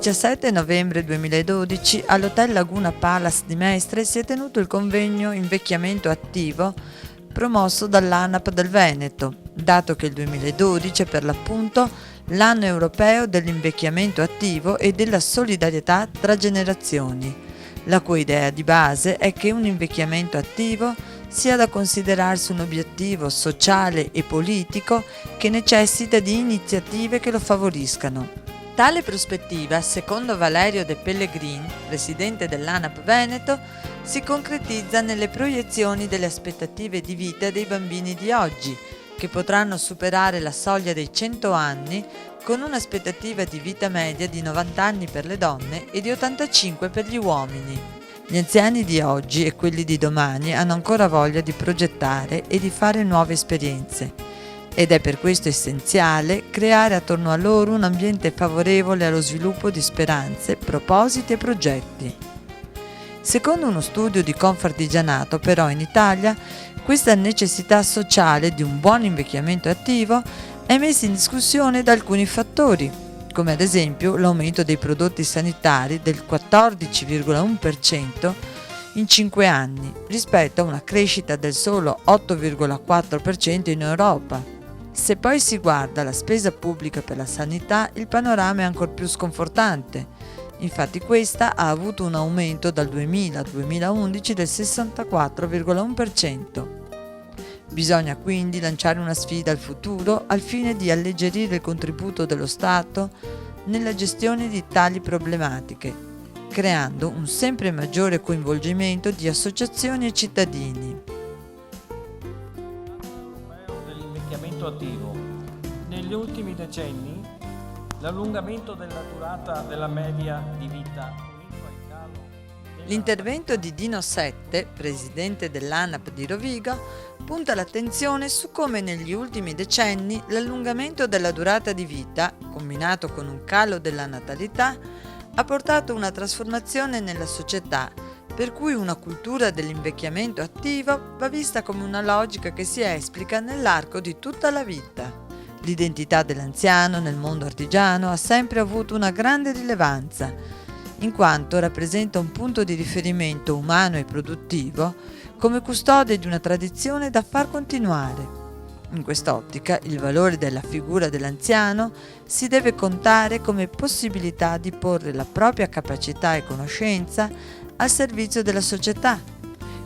17 novembre 2012 all'Hotel Laguna Palace di Mestre si è tenuto il convegno Invecchiamento attivo promosso dall'ANAP del Veneto, dato che il 2012 è per l'appunto l'anno europeo dell'invecchiamento attivo e della solidarietà tra generazioni, la cui idea di base è che un invecchiamento attivo sia da considerarsi un obiettivo sociale e politico che necessita di iniziative che lo favoriscano. Tale prospettiva, secondo Valerio De Pellegrin, presidente dell'ANAP Veneto, si concretizza nelle proiezioni delle aspettative di vita dei bambini di oggi, che potranno superare la soglia dei 100 anni con un'aspettativa di vita media di 90 anni per le donne e di 85 per gli uomini. Gli anziani di oggi e quelli di domani hanno ancora voglia di progettare e di fare nuove esperienze. Ed è per questo essenziale creare attorno a loro un ambiente favorevole allo sviluppo di speranze, propositi e progetti. Secondo uno studio di Confartigianato, però, in Italia, questa necessità sociale di un buon invecchiamento attivo è messa in discussione da alcuni fattori, come ad esempio l'aumento dei prodotti sanitari del 14,1% in 5 anni, rispetto a una crescita del solo 8,4% in Europa. Se poi si guarda la spesa pubblica per la sanità, il panorama è ancora più sconfortante. Infatti questa ha avuto un aumento dal 2000 al 2011 del 64,1%. Bisogna quindi lanciare una sfida al futuro al fine di alleggerire il contributo dello Stato nella gestione di tali problematiche, creando un sempre maggiore coinvolgimento di associazioni e cittadini. Attivo. Negli ultimi decenni l'allungamento della durata della media di vita. L'intervento di Dino Sette, presidente dell'ANAP di Rovigo, punta l'attenzione su come negli ultimi decenni l'allungamento della durata di vita, combinato con un calo della natalità, ha portato una trasformazione nella società, per cui una cultura dell'invecchiamento attivo va vista come una logica che si esplica nell'arco di tutta la vita. L'identità dell'anziano nel mondo artigiano ha sempre avuto una grande rilevanza, in quanto rappresenta un punto di riferimento umano e produttivo come custode di una tradizione da far continuare. In quest'ottica, il valore della figura dell'anziano si deve contare come possibilità di porre la propria capacità e conoscenza al servizio della società.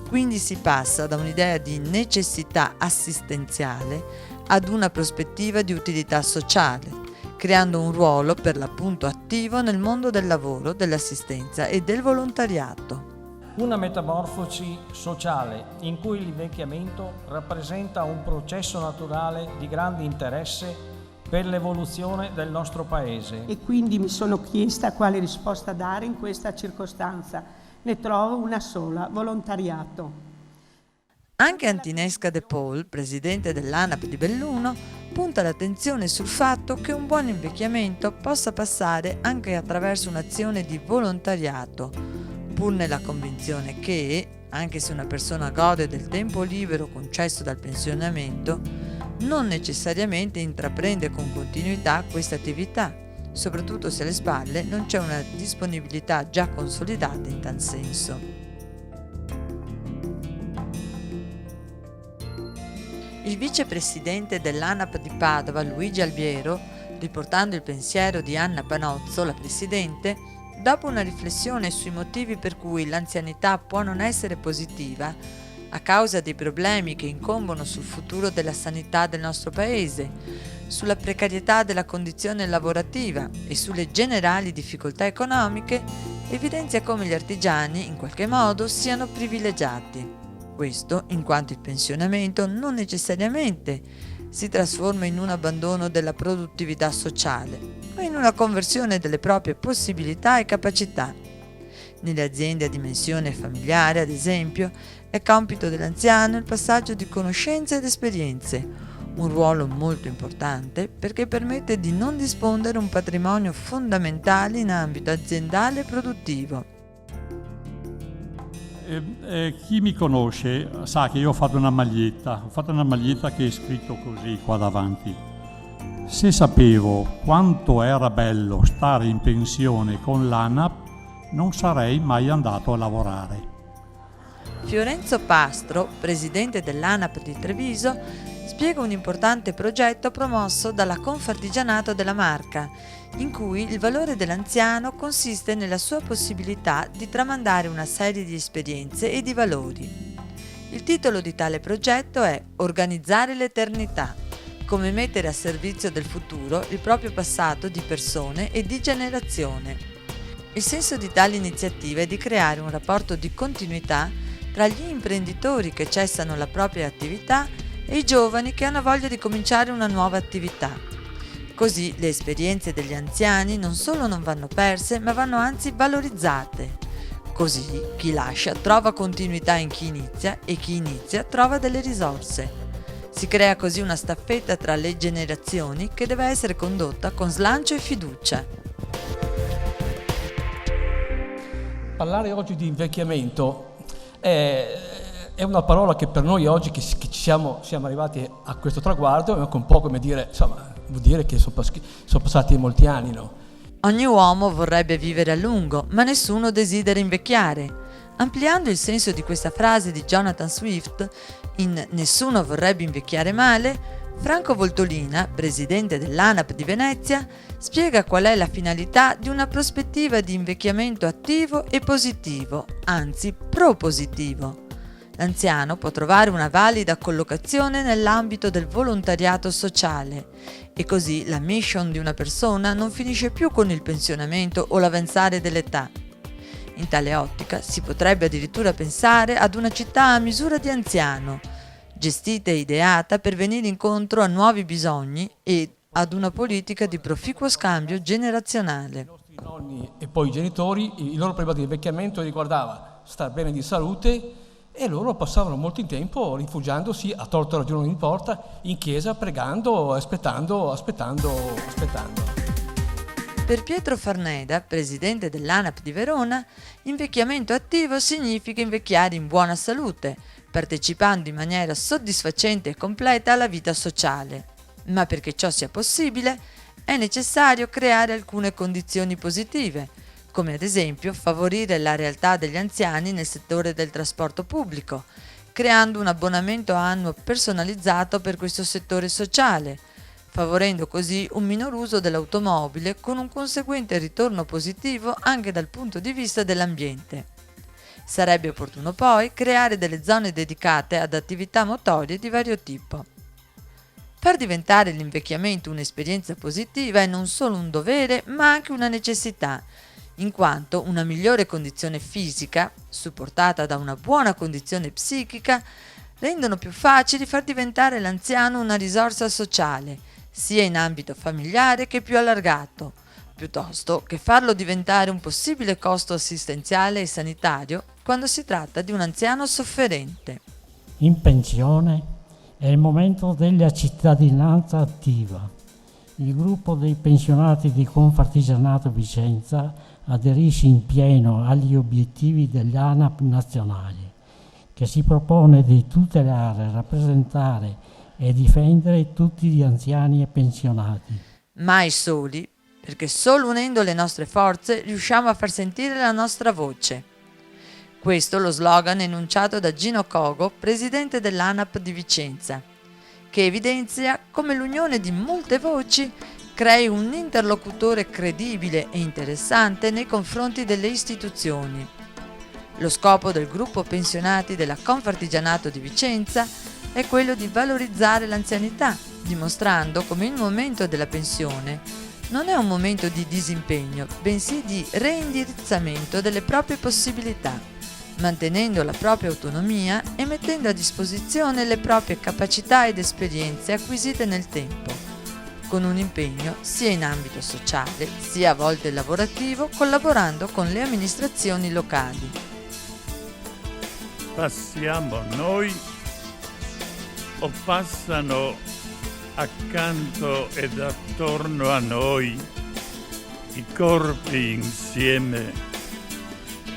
Quindi si passa da un'idea di necessità assistenziale ad una prospettiva di utilità sociale, creando un ruolo per l'appunto attivo nel mondo del lavoro, dell'assistenza e del volontariato. Una metamorfosi sociale in cui l'invecchiamento rappresenta un processo naturale di grande interesse per l'evoluzione del nostro Paese. E quindi mi sono chiesta quale risposta dare in questa circostanza. Ne trovo una sola: volontariato. Anche Antinesca De Paul, presidente dell'ANAP di Belluno, punta l'attenzione sul fatto che un buon invecchiamento possa passare anche attraverso un'azione di volontariato, pur nella convinzione che, anche se una persona gode del tempo libero concesso dal pensionamento, non necessariamente intraprende con continuità questa attività, soprattutto se alle spalle non c'è una disponibilità già consolidata in tal senso. Il vicepresidente dell'ANAP di Padova, Luigi Albiero, riportando il pensiero di Anna Panozzo, la presidente, dopo una riflessione sui motivi per cui l'anzianità può non essere positiva, a causa dei problemi che incombono sul futuro della sanità del nostro Paese, sulla precarietà della condizione lavorativa e sulle generali difficoltà economiche, evidenzia come gli artigiani, in qualche modo, siano privilegiati. Questo in quanto il pensionamento non necessariamente si trasforma in un abbandono della produttività sociale, ma in una conversione delle proprie possibilità e capacità. Nelle aziende a dimensione familiare, ad esempio, è compito dell'anziano il passaggio di conoscenze ed esperienze, un ruolo molto importante perché permette di non dispondere un patrimonio fondamentale in ambito aziendale e produttivo. Chi mi conosce sa che io ho fatto una maglietta che è scritto così qua davanti. Se sapevo quanto era bello stare in pensione con l'ANAP, non sarei mai andato a lavorare. Fiorenzo Pastro, presidente dell'ANAP di Treviso, spiega un importante progetto promosso dalla Confartigianato della Marca, in cui il valore dell'anziano consiste nella sua possibilità di tramandare una serie di esperienze e di valori. Il titolo di tale progetto è Organizzare l'eternità, come mettere a servizio del futuro il proprio passato di persone e di generazione. Il senso di tale iniziativa è di creare un rapporto di continuità tra gli imprenditori che cessano la propria attività e i giovani che hanno voglia di cominciare una nuova attività. Così le esperienze degli anziani non solo non vanno perse, ma vanno anzi valorizzate. Così chi lascia trova continuità in chi inizia e chi inizia trova delle risorse. Si crea così una staffetta tra le generazioni che deve essere condotta con slancio e fiducia. Parlare oggi di invecchiamento è una parola che per noi oggi che siamo arrivati a questo traguardo è anche un po' come dire, insomma, vuol dire che sono passati molti anni, no? Ogni uomo vorrebbe vivere a lungo, ma nessuno desidera invecchiare. Ampliando il senso di questa frase di Jonathan Swift in Nessuno vorrebbe invecchiare male, Franco Voltolina, presidente dell'ANAP di Venezia, spiega qual è la finalità di una prospettiva di invecchiamento attivo e positivo, anzi propositivo. L'anziano può trovare una valida collocazione nell'ambito del volontariato sociale e così la mission di una persona non finisce più con il pensionamento o l'avanzare dell'età. In tale ottica si potrebbe addirittura pensare ad una città a misura di anziano, gestita e ideata per venire incontro a nuovi bisogni e ad una politica di proficuo scambio generazionale. I nostri nonni e poi i genitori, il loro problema di invecchiamento riguardava star bene di salute e loro passavano molto tempo rifugiandosi, a torto ragione non importa, in chiesa pregando, aspettando. Per Pietro Farneda, presidente dell'ANAP di Verona, invecchiamento attivo significa invecchiare in buona salute, partecipando in maniera soddisfacente e completa alla vita sociale. Ma perché ciò sia possibile, è necessario creare alcune condizioni positive, come ad esempio favorire la realtà degli anziani nel settore del trasporto pubblico, creando un abbonamento annuo personalizzato per questo settore sociale, favorendo così un minor uso dell'automobile con un conseguente ritorno positivo anche dal punto di vista dell'ambiente. Sarebbe opportuno poi creare delle zone dedicate ad attività motorie di vario tipo. Far diventare l'invecchiamento un'esperienza positiva è non solo un dovere, ma anche una necessità, in quanto una migliore condizione fisica, supportata da una buona condizione psichica, rendono più facili far diventare l'anziano una risorsa sociale, sia in ambito familiare che più allargato, piuttosto che farlo diventare un possibile costo assistenziale e sanitario quando si tratta di un anziano sofferente. In pensione è il momento della cittadinanza attiva. Il gruppo dei pensionati di Confartigianato Vicenza aderisce in pieno agli obiettivi dell'ANAP nazionale, che si propone di tutelare, rappresentare e difendere tutti gli anziani e pensionati. Mai soli, perché solo unendo le nostre forze riusciamo a far sentire la nostra voce. Questo è lo slogan enunciato da Gino Cogo, presidente dell'ANAP di Vicenza, che evidenzia come l'unione di molte voci crei un interlocutore credibile e interessante nei confronti delle istituzioni. Lo scopo del gruppo pensionati della Confartigianato di Vicenza è quello di valorizzare l'anzianità, dimostrando come il momento della pensione non è un momento di disimpegno, bensì di reindirizzamento delle proprie possibilità, mantenendo la propria autonomia e mettendo a disposizione le proprie capacità ed esperienze acquisite nel tempo, con un impegno sia in ambito sociale, sia a volte lavorativo, collaborando con le amministrazioni locali. Passiamo noi o passano accanto ed attorno a noi i corpi insieme?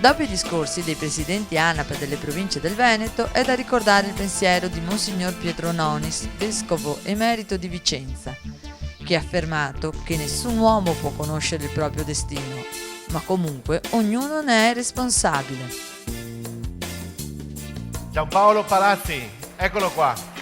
Dopo i discorsi dei presidenti ANAP delle province del Veneto è da ricordare il pensiero di Monsignor Pietro Nonis, vescovo emerito di Vicenza, che ha affermato che nessun uomo può conoscere il proprio destino, ma comunque ognuno ne è responsabile. Giampaolo Palazzi, eccolo qua.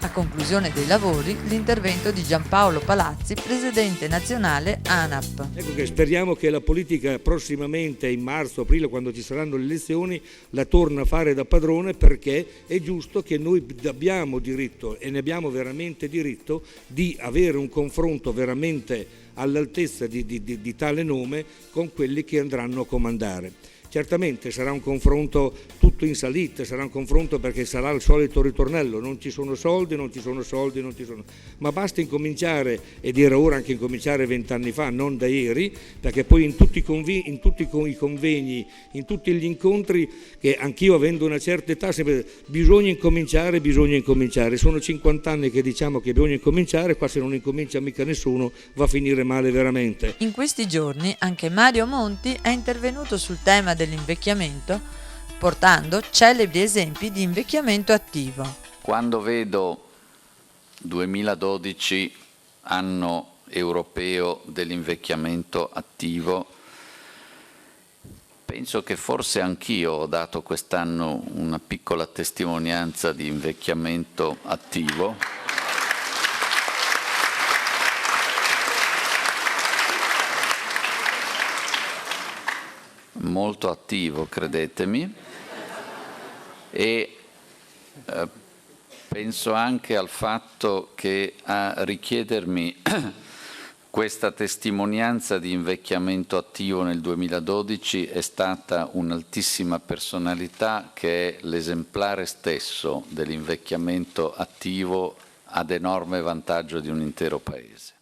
A conclusione dei lavori, l'intervento di Giampaolo Palazzi, presidente nazionale ANAP. Ecco che speriamo che la politica prossimamente, in marzo, aprile, quando ci saranno le elezioni, la torna a fare da padrone, perché è giusto che noi abbiamo diritto, e ne abbiamo veramente diritto, di avere un confronto veramente all'altezza di tale nome con quelli che andranno a comandare. Certamente sarà un confronto tutto in salita, sarà un confronto perché sarà il solito ritornello, non ci sono soldi, ma basta incominciare, ed era ora anche incominciare 20 anni fa, non da ieri, perché poi in tutti i convegni, in tutti gli incontri, che anch'io avendo una certa età, sempre bisogna incominciare, sono 50 anni che diciamo che bisogna incominciare, qua se non incomincia mica nessuno va a finire male veramente. In questi giorni anche Mario Monti è intervenuto sul tema dell'invecchiamento, portando celebri esempi di invecchiamento attivo. Quando vedo 2012, anno europeo dell'invecchiamento attivo, penso che forse anch'io ho dato quest'anno una piccola testimonianza di invecchiamento attivo. Molto attivo, credetemi, e penso anche al fatto che a richiedermi questa testimonianza di invecchiamento attivo nel 2012 è stata un'altissima personalità che è l'esemplare stesso dell'invecchiamento attivo ad enorme vantaggio di un intero Paese.